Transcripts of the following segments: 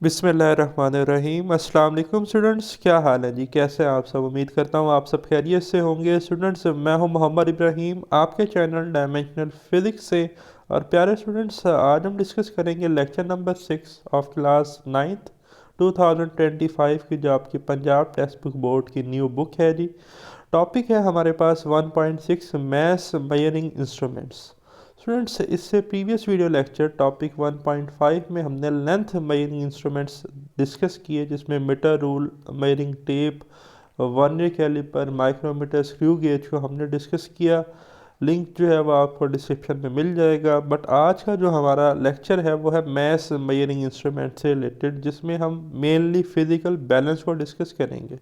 बिस्मिल्लाहिर्रहमानिर्रहीम। अस्सलाम वालेकुम स्टूडेंट्स, क्या हाल है जी? कैसे हैं आप सब? उम्मीद करता हूँ आप सब खैरियत से होंगे। स्टूडेंट्स, मैं हूँ मोहम्मद इब्राहीम, आपके चैनल डायमेंशनल फिज़िक्स से। और प्यारे स्टूडेंट्स, आज हम डिस्कस करेंगे lecture number 6 of class 9th 2025 की, जो आपकी पंजाब टेक्स्ट बुक बोर्ड की न्यू बुक है जी। टॉपिक है हमारे पास 1.6 मैथ्स मेजरिंग इंस्ट्रूमेंट्स। स्टूडेंट्स, इससे प्रीवियस वीडियो लेक्चर टॉपिक 1.5 में हमने लेंथ मेजरिंग इंस्ट्रूमेंट्स डिस्कस किए, जिसमें metre rule, measuring tape, vernier caliper, micrometer, screw gauge को हमने डिस्कस किया। लिंक जो है वो आपको डिस्क्रिप्शन में मिल जाएगा। बट आज का जो हमारा लेक्चर है वो है मैथ्स मेजरिंग इंस्ट्रूमेंट से रिलेटेड, जिसमें हम मेनली फिजिकल बैलेंस को डिस्कस करेंगे।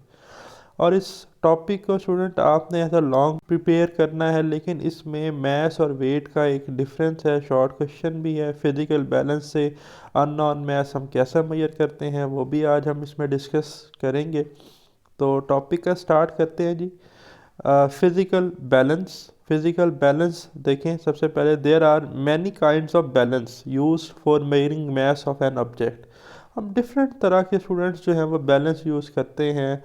और इस टॉपिक को स्टूडेंट आपने ऐसा लॉन्ग प्रिपेयर करना है, लेकिन इसमें मैथ्स और वेट का एक डिफरेंस है। शॉर्ट क्वेश्चन भी है। फिजिकल बैलेंस से अननोन मैथ्स हम कैसे मेजर करते हैं वो भी आज हम इसमें डिस्कस करेंगे। तो टॉपिक का स्टार्ट करते हैं जी। फिजिकल बैलेंस देखें। सबसे पहले, there are many kinds of balance used for measuring mass of an object. हम डिफरेंट तरह के स्टूडेंट्स जो हैं वो बैलेंस यूज़ करते हैं,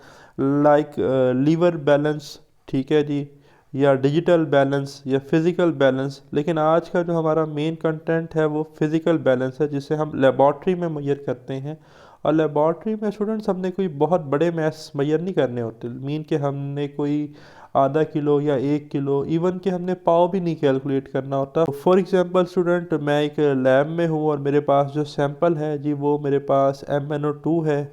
लाइक लीवर बैलेंस, ठीक है जी, या डिजिटल बैलेंस या फिज़िकल बैलेंस। लेकिन आज का जो हमारा मेन कंटेंट है वो फिज़िकल बैलेंस है, जिसे हम लेबॉर्ट्री में मेजर करते हैं। और लेबॉर्ट्री में स्टूडेंट्स हमने कोई बहुत बड़े मैथ्स मेजर नहीं करने होते। मीन के हमने कोई आधा किलो या 1 किलो, इवन कि हमने पाव भी नहीं कैलकुलेट करना होता। फॉर एग्जांपल स्टूडेंट, मैं एक लैब में हूँ और मेरे पास जो सैंपल है जी, वो मेरे पास MnO2 है,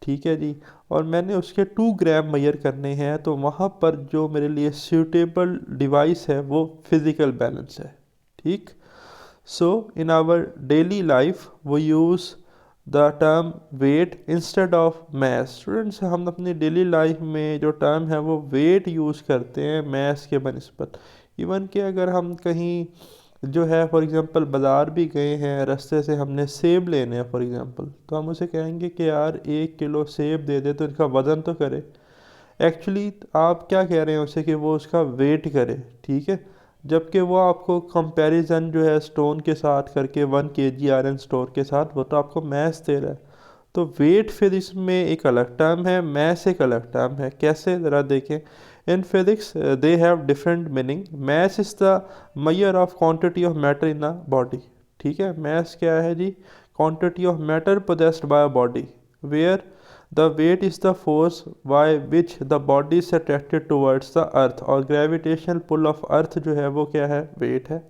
ठीक है जी। और मैंने उसके 2 ग्राम मेजर करने हैं, तो वहाँ पर जो मेरे लिए सूटेबल डिवाइस है वो फिज़िकल बैलेंस है, ठीक। So in our daily life वो use the term weight instead of mass. Students, हम अपनी डेली लाइफ में जो टर्म है वो वेट यूज़ करते हैं मैथ्स के बनस्बत। इवन कि अगर हम कहीं जो है फॉर एग्ज़ाम्पल बाज़ार भी गए हैं, रास्ते से हमने सेब लेने हैं फॉर एग्ज़ाम्पल, तो हम उसे कहेंगे कि यार 1 किलो सेब दे दे, तो इसका वज़न तो करे। एक्चुअली आप क्या कह रहे हैं उसे कि वो उसका वेट करे, ठीक है। जबकि वो आपको कंपैरिजन जो है स्टोन के साथ करके 1 kg आयरन स्टोर के साथ, वो तो आपको मैथ्स दे रहा है। तो वेट फिर इसमें एक अलग टर्म है, मैथ्स एक अलग टर्म है। कैसे, ज़रा देखें। In physics they have different meaning. Mass is the measure of quantity of matter in a body, ठीक है। मैथ्स क्या है जी? Quantity of matter possessed by a body, where the weight is the force by which the body is attracted towards the earth. और gravitational pull of earth जो है वो क्या है? वेट है।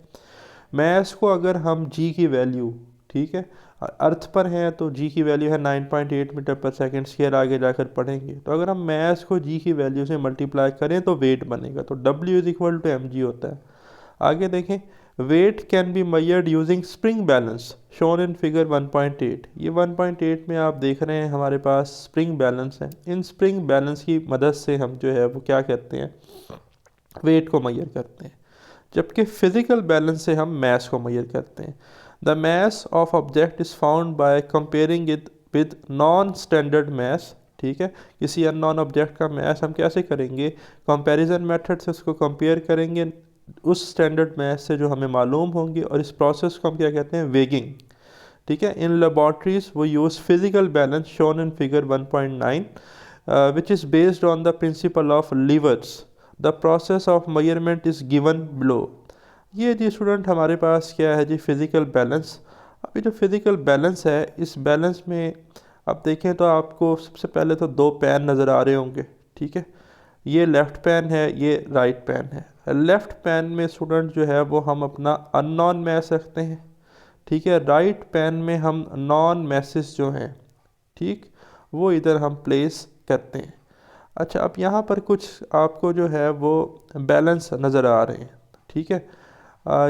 मैथ्स को अगर हम जी की वैल्यू, ठीक है, अर्थ पर हैं तो जी की वैल्यू है 9.8 मीटर पर सेकेंड स्क्वायर, आगे जाकर पढ़ेंगे। तो अगर हम मैथ्स को जी की वैल्यू से मल्टीप्लाई करें तो वेट बनेगा, तो W is equal to mg होता है। आगे देखें, weight can be measured using spring balance shown in figure 1.8। ये 1.8 में आप देख रहे हैं हमारे पास स्प्रिंग बैलेंस है। इन स्प्रिंग बैलेंस की मदद से हम जो है वो क्या करते हैं? वेट को मेजर करते हैं। जबकि फिजिकल बैलेंस से हम मैस को मेजर करते हैं। The mass of object is found by comparing it with non standard mass, ठीक है। किसी अननोन ऑब्जेक्ट का मैस हम कैसे करेंगे? कंपैरिजन मेथड से उसको कंपेयर करेंगे उस स्टैंडर्ड मैस से जो हमें मालूम होंगी, और इस प्रोसेस को हम क्या कहते हैं? वेगिंग, ठीक है। इन लेबॉर्ट्रीज वो use physical balance shown in figure 1.9 which is based on the principle of levers. The process of measurement is given below. ये जी स्टूडेंट हमारे पास क्या है जी? Physical balance. अभी जो फिज़िकल बैलेंस है, इस बैलेंस में आप देखें तो आपको सबसे पहले तो 2 पेन नज़र आ रहे होंगे, ठीक है। ये लेफ़्ट पेन है, ये राइट पेन है। लेफ़्ट पेन में स्टूडेंट जो है वो हम अपना अननोन मैथ्स रखते हैं, ठीक है। राइट पेन में हम नॉन मैसेज जो हैं, ठीक, वो इधर हम प्लेस करते हैं। अच्छा, अब यहाँ पर कुछ आपको जो है वो बैलेंस नज़र आ रहे हैं, ठीक है।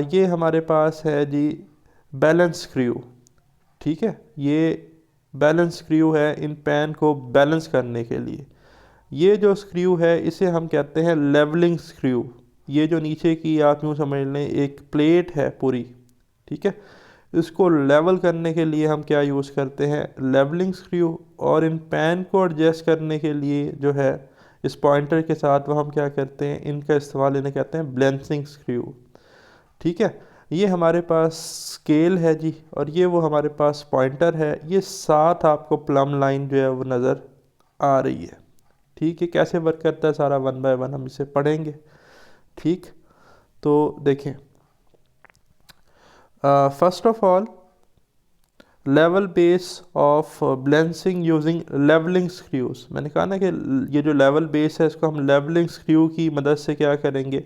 ये हमारे पास है जी बैलेंस स्क्रू, ठीक है। ये बैलेंस स्क्रू है इन पेन को बैलेंस करने के लिए। ये जो स्क्रू है इसे हम कहते हैं लेवलिंग स्क्रू। ये जो नीचे की आप यूँ समझ लें एक प्लेट है पूरी, ठीक है। इसको लेवल करने के लिए हम क्या यूज़ करते हैं? Levelling screw. और इन पेन को एडजस्ट करने के लिए जो है इस पॉइंटर के साथ वो हम क्या करते हैं? इनका इस्तेमाल इन्हें कहते हैं बैलेंसिंग स्क्रू, ठीक है। ये हमारे पास स्केल है जी, और ये वो हमारे पास पॉइंटर है। ये साथ आपको प्लम लाइन जो है वो नज़र आ रही है। ठीक है, कैसे वर्क करता है सारा वन बाय वन हम इसे पढ़ेंगे। ठीक, तो देखें, first of all level base of balancing using levelling screws. मैंने कहा ना कि ये जो लेवल बेस है इसको हम लेवलिंग स्क्रू की मदद से क्या करेंगे,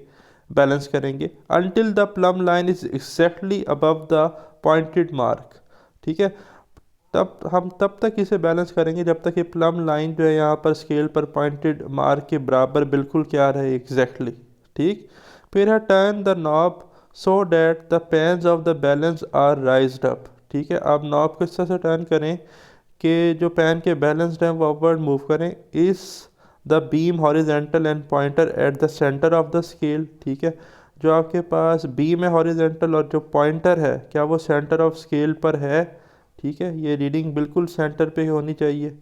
बैलेंस करेंगे। Until the plum line is exactly above the pointed mark. ठीक है, तब तक इसे बैलेंस करेंगे जब तक ये प्लम लाइन जो है यहाँ पर स्केल पर पॉइंटेड मार्क के बराबर बिल्कुल क्या रहे, एग्जैक्टली। ठीक, फिर है turn the knob so that the pans of the balance are raised up. ठीक है, आप नॉब को इस तरह से टर्न करें कि जो पेन के बैलेंस्ड हैं वो अपवर्ड मूव करें। इस the beam horizontal and pointer at the centre of the scale. ठीक है, जो आपके पास बीम है हॉरिजेंटल और जो पॉइंटर है क्या वो सेंटर ऑफ स्केल पर है। ठीक है, ये रीडिंग बिल्कुल सेंटर पे होनी चाहिए।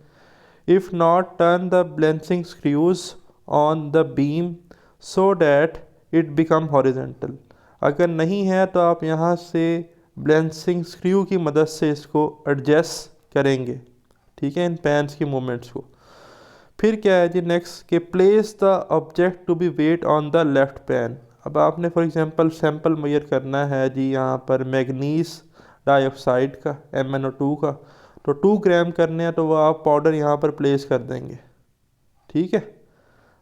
If not turn the balancing screws on the beam so that it become horizontal. अगर नहीं है तो आप यहाँ से बैलेंसिंग स्क्रू की मदद से इसको एडजस्ट करेंगे। ठीक है, इन पैन्स की मूवमेंट्स को। फिर क्या है जी नेक्स्ट, कि place the object to be weight on the left pan. अब आपने फॉर एग्जांपल सैंपल मेजर करना है जी यहाँ पर मैग्नीज डाइऑक्साइड का MnO2 का, तो 2 ग्राम करने हैं तो वो आप पाउडर यहाँ पर प्लेस कर देंगे। ठीक है,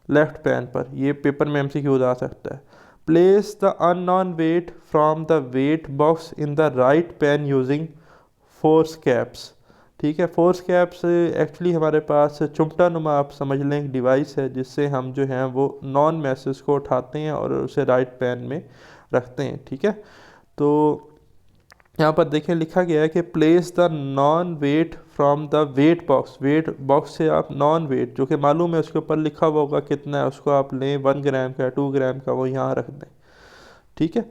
लेफ्ट पैन पर। ये पेपर में MCQ आ सकता है। Place the unknown weight from the weight box in the right pan using forceps. ठीक है, फोर्स कैप्स एक्चुअली हमारे पास चुमटा नुमा आप समझ लें एक डिवाइस है जिससे हम जो हैं वो नॉन मैसेज को उठाते हैं और उसे राइट पैन में रखते हैं। ठीक है, तो यहाँ पर देखें लिखा गया है कि place the non wait from the weight box. Wait box से आप नॉन वेट जो कि मालूम है उसके ऊपर लिखा हुआ होगा कितना है, उसको आप लें 1 ग्राम का 2 ग्राम का, वो यहाँ रख दें। ठीक है,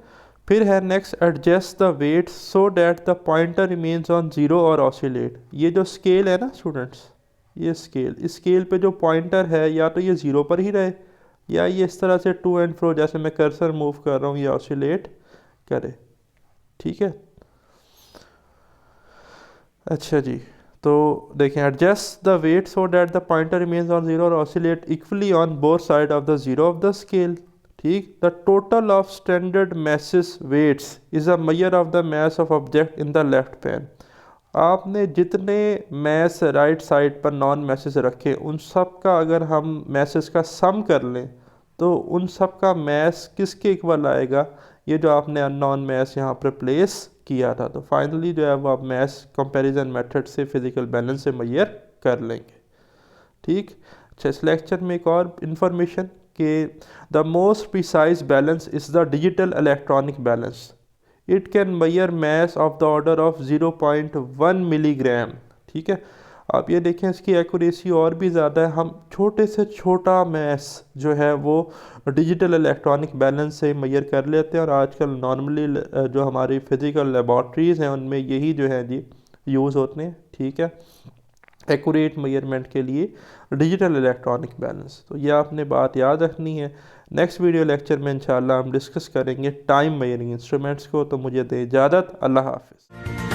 फिर है next, adjust the weight so that the pointer remains on zero और ऑसिलेट। ये जो स्केल है ना स्टूडेंट्स, ये स्केल, इस स्केल पे जो पॉइंटर है या तो ये ज़ीरो पर ही रहे या ये इस तरह से टू एंड फ्रो जैसे मैं कर्सर मूव कर रहा हूँ ये ऑसिलेट करे। ठीक है, अच्छा जी, तो देखें, adjust the weight so that the pointer remains on zero और oscillate equally on both side of the zero of the scale. ठीक, the total of standard masses weights is a measure of the mass of object in the left pan. आपने जितने mass right side पर known masses रखे उन सब का अगर हम मैसेज का सम कर लें तो उन सब का मैस किसके इक्वल आएगा, ये जो आपने अननोन मैस यहाँ पर प्लेस किया था। तो फाइनली जो है वो आप मैस कंपैरिजन मेथड से फिजिकल बैलेंस से मेजर कर लेंगे। ठीक, अच्छा, इस लेक्चर में एक और इन्फॉर्मेशन कि the most precise balance is the digital electronic balance. It can measure mass of the order of 0.1 milligram. ठीक है, आप ये देखें इसकी एक्यूरेसी और भी ज़्यादा है। हम छोटे से छोटा मैस जो है वो डिजिटल इलेक्ट्रॉनिक बैलेंस से मेजर कर लेते हैं और आजकल नॉर्मली जो हमारी फिज़िकल लेबॉर्ट्रीज़ हैं उनमें यही जो है जी यूज़ होते हैं। ठीक है, एक्यूरेट मेजरमेंट के लिए डिजिटल इलेक्ट्रॉनिक बैलेंस। तो ये आपने बात याद रखनी है। नेक्स्ट वीडियो लेक्चर में इंशाल्लाह हम डिस्कस करेंगे टाइम मेजरिंग इंस्ट्रूमेंट्स को। तो मुझे दें इजाज़त, अल्लाह हाफ़िज़।